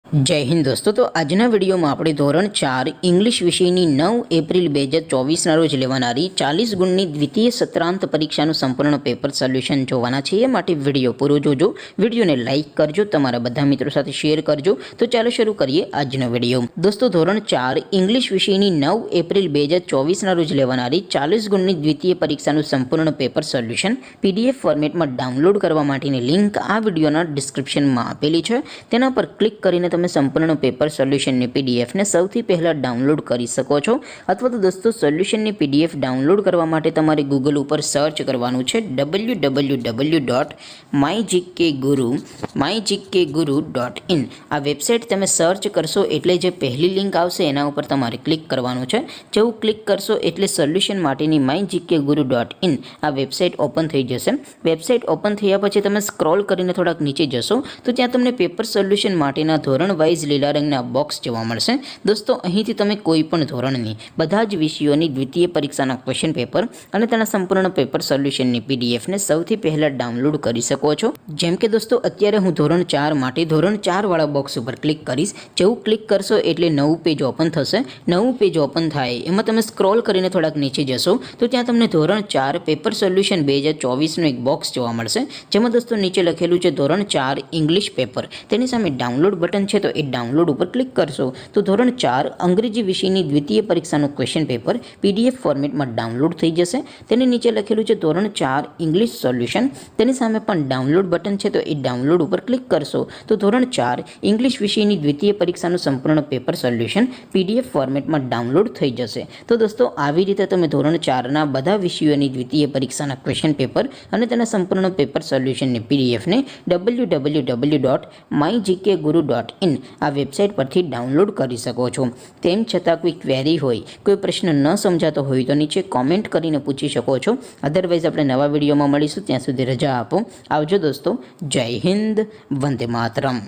जय हिंद दोस्तों। तो आजना वीडियो में આપણે ધોરણ 4 इंग्लिश વિષયની 9 એપ્રિલ 2024 રોજ લેવાનારી 40 ગુણની દ્વિતીય સત્રાંત પરીક્ષાનું સંપૂર્ણ પેપર સોલ્યુશન જોવાના છે। એ માટે વિડિયો પૂરો જોજો, વિડિયોને લાઈક કરજો, તમારા બધા મિત્રો સાથે શેર કરજો। તો ચાલો શરૂ કરીએ આજનો વિડિયો। દોસ્તો ધોરણ 4 इंग्लिश વિષયની 9 એપ્રિલ 2024 રોજ લેવાનારી 40 ગુણની દ્વિતીય પરીક્ષાનું સંપૂર્ણ પેપર સોલ્યુશન PDF ફોર્મેટમાં ડાઉનલોડ કરવા માટેની લિંક આ વિડિયોના ડિસ્ક્રિપ્શનમાં આપેલી છે। તેના પર ક્લિક કરીને તમે સંપૂર્ણ પેપર સોલ્યુશનની PDF ને સૌથી પહેલા ડાઉનલોડ કરી શકો છો। અથવા તો દોસ્તો સોલ્યુશનની PDF ડાઉનલોડ કરવા માટે તમારે ગૂગલ ઉપર સર્ચ કરવાનું છે www.mygkguru.in। આ વેબસાઇટ તમે સર્ચ કરશો એટલે જે પહેલી લિંક આવશે એના ઉપર તમારે ક્લિક કરવાનું છે। જેવું ક્લિક કરશો એટલે સોલ્યુશન માટેની mygkguru.in આ વેબસાઇટ ઓપન થઈ જશે। વેબસાઇટ ઓપન થયા પછી તમે સ્ક્રોલ કરીને થોડાક નીચે જશો તો ત્યાં તમને પેપર સોલ્યુશન માટેના ધોરણ વાઇઝ લીલા રંગના બોક્સ જોવા મળશે। દોસ્તો અહીંથી તમે કોઈ પણ ધોરણની બધા જ વિષયોની દ્વિતીય પરીક્ષાના ક્વેશ્ચન પેપર અને તેના સંપૂર્ણ પેપર સોલ્યુશનની PDF ને સૌથી પહેલા ડાઉનલોડ કરી શકો છો। જેમ કે દોસ્તો અત્યારે હું ધોરણ 4 માટે ધોરણ 4 વાળા બોક્સ ઉપર ક્લિક કરીશ। જેવું ક્લિક કરશો એટલે નવું પેજ ઓપન થશે। નવું પેજ ઓપન થાય એમાં તમે સ્ક્રોલ કરીને થોડાક નીચે જશો તો ત્યાં તમને ધોરણ 4 પેપર સોલ્યુશન 2024 નું એક બોક્સ જોવા મળશે। જેમાં દોસ્તો નીચે લખેલું છે ધોરણ 4 ઇંગ્લિશ પેપર। તેની સામે ડાઉનલોડ બટન છે તો એ ડાઉનલોડ ઉપર ક્લિક કરશો તો ધોરણ 4 અંગ્રેજી વિષયની દ્વિતીય પરીક્ષાનું ક્વેશ્ચન પેપર PDF ફોર્મેટમાં ડાઉનલોડ થઈ જશે। તેની નીચે લખેલું છે ધોરણ 4 ઇંગ્લિશ સોલ્યુશન। તેની સામે પણ ડાઉનલોડ બટન છે તો એ ડાઉનલોડ ઉપર ક્લિક કરશો તો ધોરણ 4 ઇંગ્લિશ વિષયની દ્વિતીય પરીક્ષાનું સંપૂર્ણ પેપર સોલ્યુશન PDF ફોર્મેટમાં ડાઉનલોડ થઈ જશે। તો દોસ્તો આવી રીતે તમે ધોરણ 4ના બધા વિષયોની દ્વિતીય પરીક્ષાના ક્વેશ્ચન પેપર અને તેના સંપૂર્ણ પેપર સોલ્યુશનની PDF ને www.mygkguru.in આ વેબસાઇટ પરથી ડાઉનલોડ કરી શકો છો। તેમ છતાં કોઈ ક્વેરી હોય, કોઈ પ્રશ્ન ન સમજાતો હોય તો નીચે કોમેન્ટ કરીને પૂછી શકો છો। અધરવાઇઝ આપણે નવા વિડીયોમાં મળીશું, ત્યાં સુધી રજા આપો। આવજો દોસ્તો। જય હિન્દ, વંદે માતરમ।